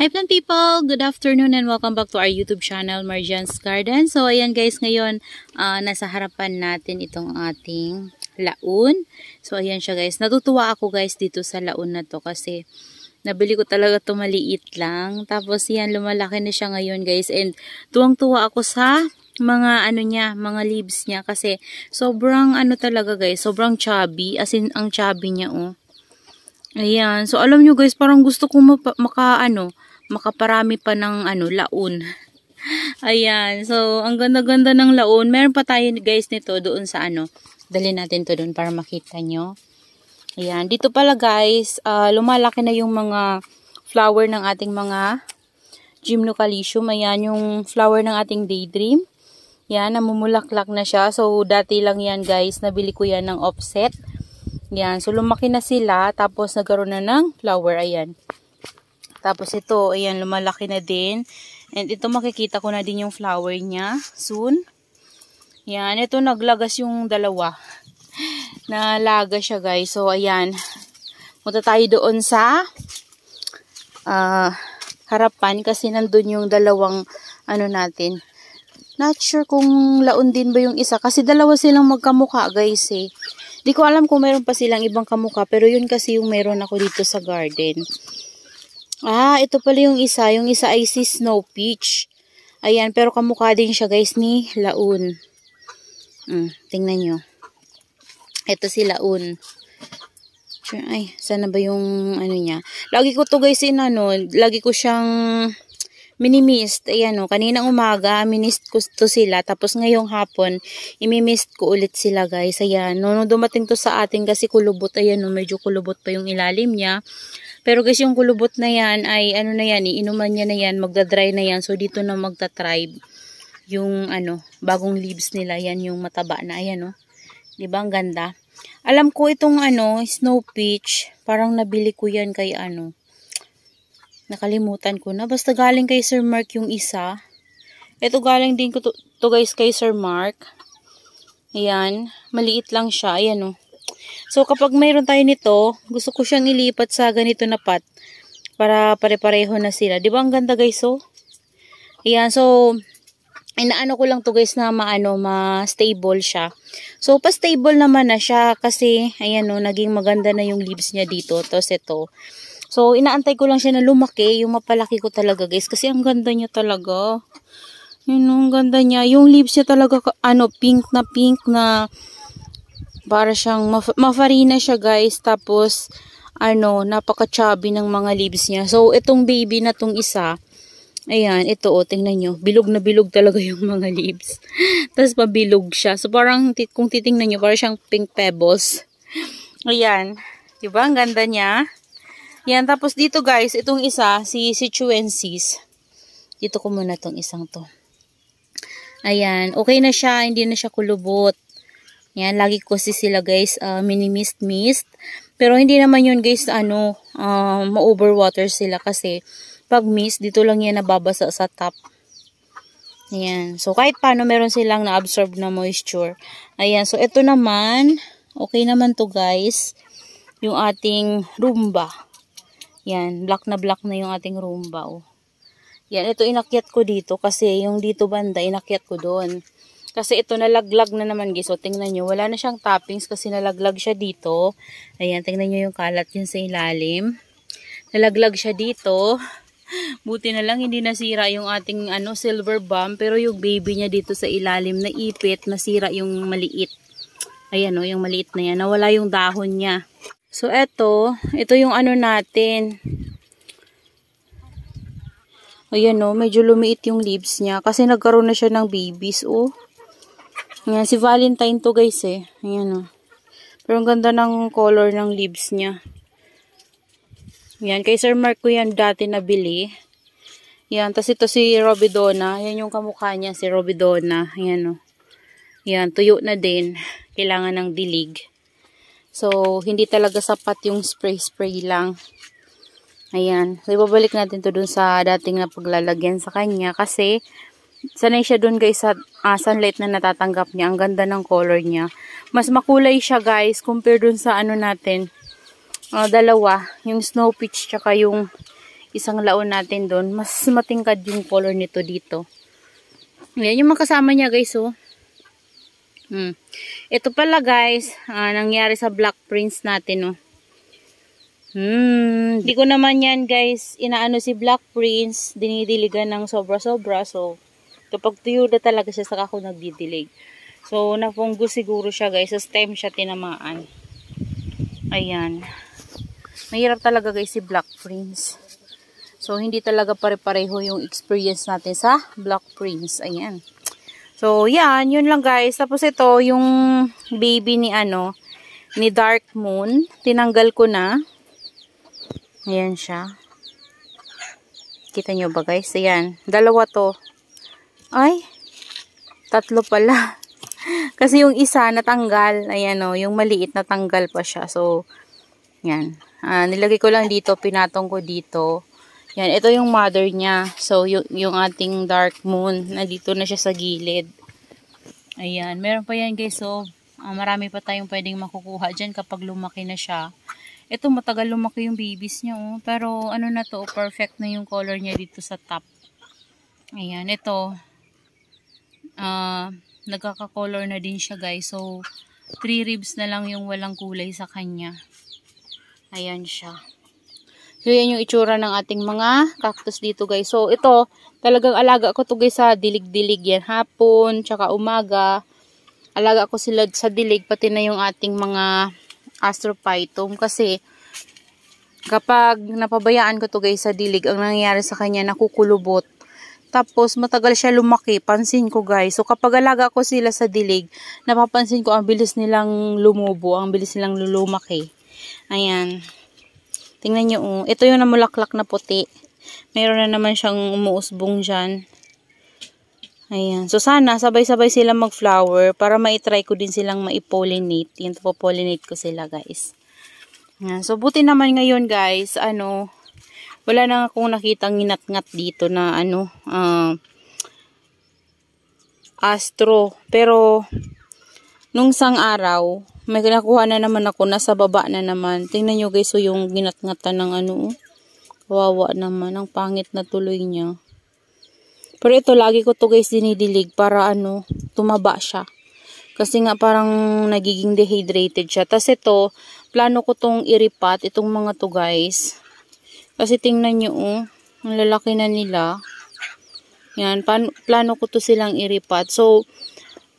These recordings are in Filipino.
Hi plant people! Good afternoon and welcome back to our YouTube channel, Marjan's Garden. So ayan guys, ngayon nasa harapan natin itong ating laon. So ayan siya guys. Natutuwa ako guys dito sa laon na to kasi nabili ko talaga to maliit lang. Tapos yan, lumalaki na siya ngayon guys. And tuwang-tuwa ako sa mga ano niya, mga leaves niya kasi sobrang ano talaga guys, sobrang chubby. As in, ang chubby niya oh. Ayan. So alam nyo guys, parang gusto ko makaparami pa ng laon. Ayan. So, ang ganda-ganda ng laon. Meron pa tayo guys nito doon sa dali natin to doon para makita nyo. Ayan. Dito pala guys, lumalaki na yung mga flower ng ating mga Gymnocalycium. Ayan, yung flower ng ating daydream. Ayan, namumulaklak na siya. So, dati lang yan guys. Nabili ko yan ng offset. Ayan. So, lumaki na sila. Tapos, nagkaroon na ng flower. Ayan. Tapos ito, ayan, lumalaki na din. And ito makikita ko na din yung flower niya soon. Ayan, ito naglagas yung dalawa. Nalaga siya guys. So ayan, punta tayo doon sa harapan kasi nandun yung dalawang natin. Not sure kung laon din ba yung isa kasi dalawa silang magkamukha guys eh. Di ko alam kung meron pa silang ibang kamukha pero yun kasi yung meron ako dito sa garden. Ito pala yung isa. Yung isa ay si Snow Peach. Ayan, pero kamukha din siya guys ni laon. Tingnan nyo. Ito si laon. Ay, sana ba yung niya? Lagi ko to guys lagi ko siyang minimist. Ayan kaninang umaga, minist ko to sila. Tapos ngayong hapon, imimist ko ulit sila guys. Ayan, nung dumating to sa atin kasi kulubot. Ayan medyo kulubot pa yung ilalim niya. Pero guys, yung kulubot na yan ay iinuman niya na yan, magda-dry na yan. So dito na magta-thrive yung bagong leaves nila. Yan yung mataba na. Ayan 'Di ba ang ganda? Alam ko itong Snow Peach, parang nabili ko yan kay nakalimutan ko na. Basta galing kay Sir Mark yung isa. Ito galing din ko to guys kay Sir Mark. Ayan, maliit lang siya. Ayan So, kapag mayroon tayo nito, gusto ko siyang ilipat sa ganito na pot para pare-pareho na sila. Di ba ang ganda guys Ayan, so, inaano ko lang to guys na ma-stable siya. So, pa-stable naman na siya kasi, ayan naging maganda na yung leaves niya dito. Tapos ito. So, inaantay ko lang siya na lumaki. Yung mapalaki ko talaga guys kasi ang ganda niya talaga. Yun ang ganda niya. Yung leaves niya talaga, pink na para siyang mafarina siya guys. Tapos napaka-chubby ng mga leaves niya. So itong baby na tong isa, ayan, ito tingnan nyo, bilog na bilog talaga yung mga leaves. Tapos pabilog siya. So parang kung titingnan nyo, parang siyang pink pebbles. Ayan, diba ang ganda niya? Ayan, tapos dito guys, itong isa, si Situensis. Dito ko muna tong isang to. Ayan, okay na siya, hindi na siya kulubot. Yan, lagi ko sila guys, mini-mist. Pero hindi naman yun guys, ma-overwater sila kasi pag mist, dito lang yan nababasa sa top. Ayan. So, kahit paano meron silang na-absorb na moisture. Ayan. So, ito naman, okay naman to guys. Yung ating rumba. Yan, black na yung ating rumba. Yan, ito inakyat ko dito kasi yung dito banda, inakyat ko doon. Kasi ito nalaglag na naman guys. So tingnan nyo, wala na siyang toppings kasi nalaglag siya dito. Ayan, tingnan nyo yung kalat yun sa ilalim. Nalaglag siya dito. Buti na lang hindi nasira yung ating silver bomb. Pero yung baby niya dito sa ilalim na ipit, nasira yung maliit. Ayan yung maliit na yan. Nawala yung dahon niya. So ito yung natin. Ayan medyo lumiit yung leaves niya. Kasi nagkaroon na siya ng babies Ayan, si Valentine to guys Ayan Pero ang ganda ng color ng leaves niya. Ayan, kay Sir Mark ko yan dati nabili. Ayan, tas ito si Robidona. Ayan yung kamukha niya, si Robidona. Ayan Ayan, tuyo na din. Kailangan ng dilig. So, hindi talaga sapat yung spray lang. Ayan. So, ibabalik natin to dun sa dating na paglalagyan sa kanya kasi sanay siya dun guys sa sunlight na natatanggap niya. Ang ganda ng color niya. Mas makulay siya guys compare dun sa natin. Dalawa. Yung Snow Peach tsaka yung isang laon natin doon, mas matingkad yung color nito dito. Yan yung mga kasama niya guys, oh. Ito pala guys, nangyari sa Black Prince natin, oh. Di ko naman yan guys, inaano si Black Prince, dinidiligan ng sobra-sobra. So, kapag tuyo na talaga siya, saka ako nagdidilig. So, napunggo siguro siya guys, sa stem siya tinamaan. Ayan. Mahirap talaga guys si Black Prince. So, hindi talaga pare-pareho yung experience natin sa Black Prince. Ayan. So, yan. Yun lang guys. Tapos ito, yung baby ni ni Dark Moon. Tinanggal ko na. Ayan siya. Kita nyo ba guys? Ayan. Dalawa to. Ay. Tatlo pala. Kasi yung isa natanggal. Ayan o. Yung maliit natanggal pa siya. So, yan. Nilagay ko lang dito. Pinatong ko dito. Yan. Ito yung mother niya. So, yung ating Dark Moon. Nandito na siya sa gilid. Ayan. Meron pa yan guys. So, marami pa tayong pwedeng makukuha dyan kapag lumaki na siya. Ito, matagal lumaki yung babies niya, oh. Pero, ano na to, perfect na yung color niya dito sa top. Ayan, ito. Nagkaka-color na din siya, guys. So, 3 ribs na lang yung walang kulay sa kanya. Ayan siya. So, yan yung itsura ng ating mga cactus dito, guys. So, ito, talagang alaga ko to guys, sa dilig-dilig yan. Hapon, tsaka umaga. Alaga ko sila sa dilig, pati na yung ating mga Astrophytum kasi kapag napabayaan ko to guys sa dilig, ang nangyayari sa kanya nakukulubot. Tapos matagal siya lumaki, pansin ko guys. So kapag alaga ko sila sa dilig, napapansin ko ang bilis nilang lumubo, ang bilis nilang lumaki. Ayan. Tingnan nyo, oh. Ito yung namulaklak na puti. Meron na naman siyang umuusbong dyan. Ayan. So, sana, sabay-sabay silang mag-flower para maitry ko din silang maipollinate. Yan, po-pollinate ko sila, guys. Ayan. So, buti naman ngayon, guys, wala na akong nakitang nginat-ngat dito na, astro. Pero, nung sang araw, may nakuha na naman ako, nasa baba na naman. Tingnan nyo, guys, so yung ginat-ngatan ng kawawa naman. Ang pangit na tuloy niya. Pero ito, lagi ko to guys dinidilig para tumaba siya. Kasi nga parang nagiging dehydrated siya. Tapos ito, plano ko tong iripat, itong mga to guys. Kasi tingnan nyo, ang lalaki na nila. Yan, plano ko to silang iripat. So,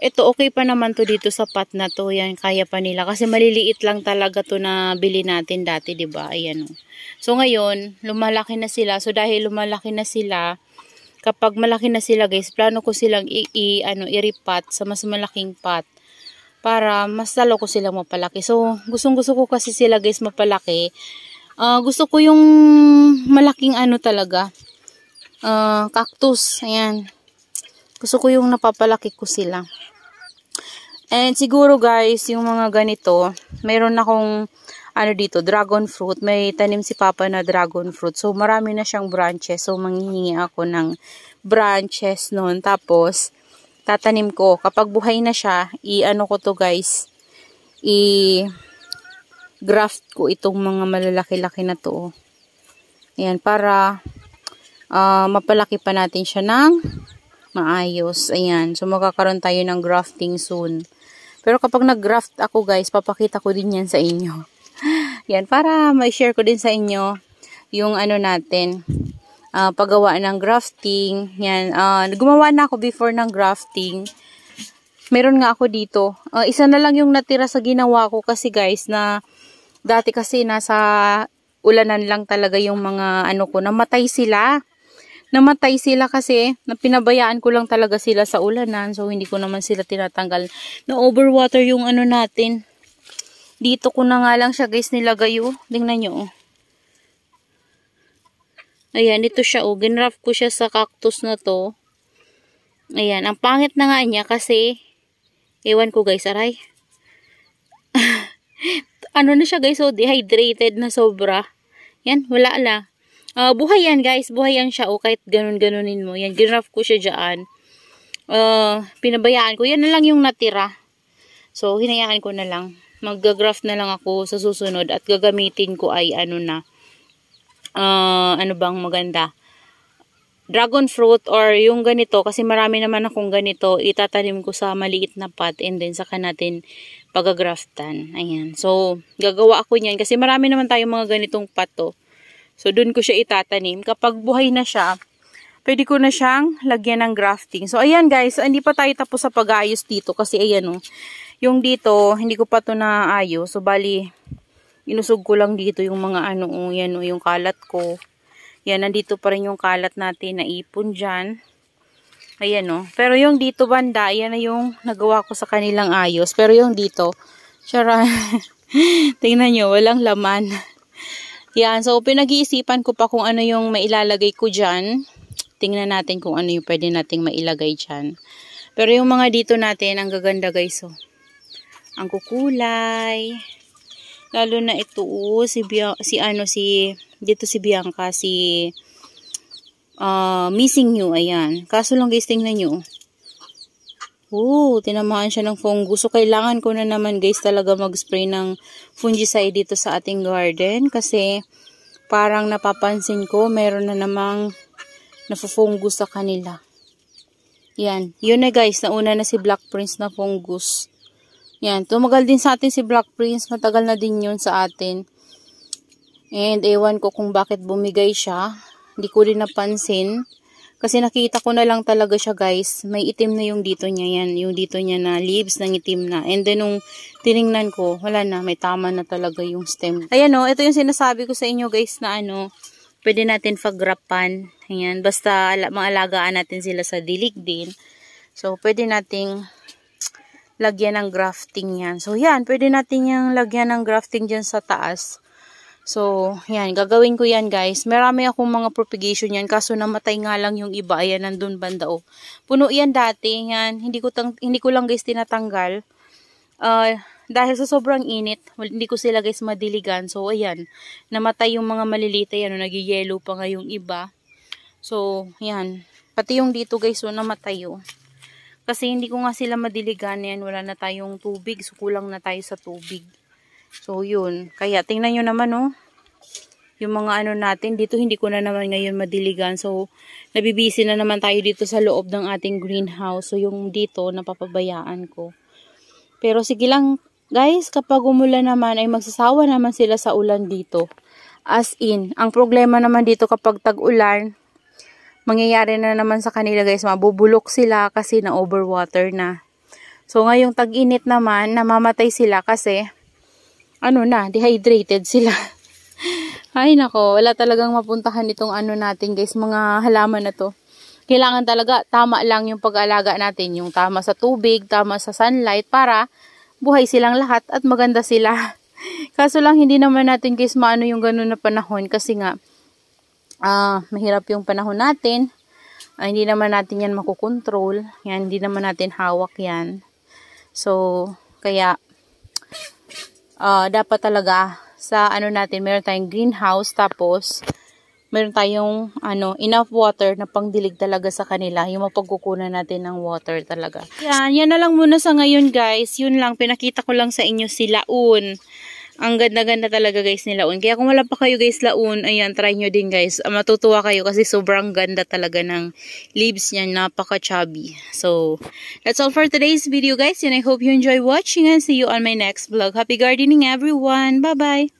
ito okay pa naman to dito sa pot na to. Yan, kaya pa nila. Kasi maliliit lang talaga to na bili natin dati, diba? Ayan o. So, ngayon, lumalaki na sila. So, dahil lumalaki na sila, kapag malaki na sila guys, plano ko silang iripat sa mas malaking pot para mas lalo ko silang mapalaki. So, gustong-gusto ko kasi sila guys mapalaki. Gusto ko yung malaking talaga. Cactus. Ayan. Gusto ko yung napapalaki ko sila. And siguro guys, yung mga ganito, mayroon akong dito, dragon fruit. May tanim si Papa na dragon fruit. So, marami na siyang branches. So, manghihingi ako ng branches nun. Tapos, tatanim ko. Kapag buhay na siya, ko to guys, graft ko itong mga malalaki-laki na to. Ayan, para mapalaki pa natin siya ng maayos. Ayan, so magkakaroon tayo ng grafting soon. Pero kapag nag-graft ako guys, papakita ko din yan sa inyo. Yan, para ma-share ko din sa inyo yung natin, paggawa ng grafting. Yan, gumawa na ako before ng grafting. Meron nga ako dito. Isa na lang yung natira sa ginawa ko kasi guys, na dati kasi nasa ulanan lang talaga yung mga ko, namatay sila. Namatay sila kasi pinabayaan ko lang talaga sila sa ulanan. So, hindi ko naman sila tinatanggal. Na-overwater yung natin. Dito ko na nga lang siya guys nilagay. Tingnan nyo. Ayan, ito siya. Ginraft ko siya sa cactus na to. Ayan, ang pangit na nga niya kasi, ewan ko guys, aray. Na siya guys, dehydrated na sobra. Yan, wala na. Buhay yan guys, buhay yan siya. Kahit ganun-ganunin mo. Yan, ginraft ko siya dyan. Pinabayaan ko. Yan na lang yung natira. So, hinayaan ko na lang. Mag-graft na lang ako sa susunod at gagamitin ko ay ano bang maganda? Dragon fruit or yung ganito, kasi marami naman akong ganito, itatanim ko sa maliit na pot and then saka natin pagagraftan. Ayan. So, gagawa ako niyan kasi marami naman tayong mga ganitong pot to. So, dun ko siya itatanim. Kapag buhay na siya, pwede ko na siyang lagyan ng grafting. So, ayan guys, hindi pa tayo tapos sa pag-aayos dito kasi ayan yung dito, hindi ko pa to naayos. So, bali, inusog ko lang dito yung mga yan yung kalat ko. Yan, nandito pa rin yung kalat natin na ipon dyan. Ayan pero yung dito banda, yan na yung nagawa ko sa kanilang ayos. Pero yung dito, syara, tingnan nyo, walang laman. Yan, so pinag-iisipan ko pa kung ano yung mailalagay ko dyan. Tingnan natin kung ano yung pwede nating mailagay dyan. Pero yung mga dito natin, ang gaganda guys, ang kukulay. Lalo na ito, dito si Bianca, missing you, ayan. Kaso lang guys, tingnan nyo. Tinamaan siya ng fungus. So, kailangan ko na naman guys talaga mag-spray ng fungicide dito sa ating garden. Kasi, parang napapansin ko, meron na namang nafufungus sa kanila. Yan. Yun na guys, nauna na si Black Prince na fungus. Yan. Tumagal din sa atin si Black Prince. Matagal na din yun sa atin. And ewan ko kung bakit bumigay siya. Hindi ko rin napansin. Kasi nakita ko na lang talaga siya guys. May itim na yung dito niya yan. Yung dito niya na leaves ng itim na. And then nung tiningnan ko, wala na. May tama na talaga yung stem. Ayan ito yung sinasabi ko sa inyo guys na pwede natin paggrapan. Ayan. Basta maalagaan natin sila sa dilig din. So pwede nating lagyan ng grafting yan. So yan. Pwede natin yung lagyan ng grafting dyan sa taas. So, yan. Gagawin ko yan, guys. Marami akong mga propagation yan. Kaso namatay nga lang yung iba. Ayan, nandun banda, Puno yan dati. Yan. Hindi ko lang, guys, tinatanggal. Dahil sa sobrang init, hindi ko sila, guys, madiligan. So, ayan. Namatay yung mga malilita. Yan, nag-yellow pa nga yung iba. So, yan. Pati yung dito, guys, namatay, Kasi hindi ko nga sila madiligan. Yan, wala na tayong tubig. So, kulang na tayo sa tubig. So, yun. Kaya, tingnan nyo naman, yung mga natin. Dito, hindi ko na naman ngayon madiligan. So, nabibisi na naman tayo dito sa loob ng ating greenhouse. So, yung dito, napapabayaan ko. Pero, sige lang, guys, kapag umulan naman, ay magsasawa naman sila sa ulan dito. As in, ang problema naman dito kapag tag-ulan, mangyayari na naman sa kanila, guys, mabubulok sila kasi na-overwater na. So, ngayong tag-init naman, namamatay sila kasi dehydrated sila. Ay nako, wala talagang mapuntahan itong natin guys, mga halaman na to. Kailangan talaga tama lang yung pag-aalaga natin, yung tama sa tubig, tama sa sunlight para buhay silang lahat at maganda sila. Kaso lang hindi naman natin guys yung ganun na panahon kasi nga mahirap yung panahon natin. Hindi naman natin yan makukontrol. Yan, hindi naman natin hawak yan. So, kaya dapat talaga sa natin, meron tayong greenhouse, tapos meron tayong enough water na pangdilig talaga sa kanila, yung mapagkukunan natin ng water talaga. Yan na lang muna sa ngayon guys. Yun lang, pinakita ko lang sa inyo si Laun. Ang ganda-ganda talaga guys ni Laun. Kaya kung wala pa kayo guys Laun, ayan, try nyo din guys. Matutuwa kayo kasi sobrang ganda talaga ng leaves niya. Napaka-chubby. So, that's all for today's video guys. And I hope you enjoy watching and see you on my next vlog. Happy gardening everyone! Bye-bye!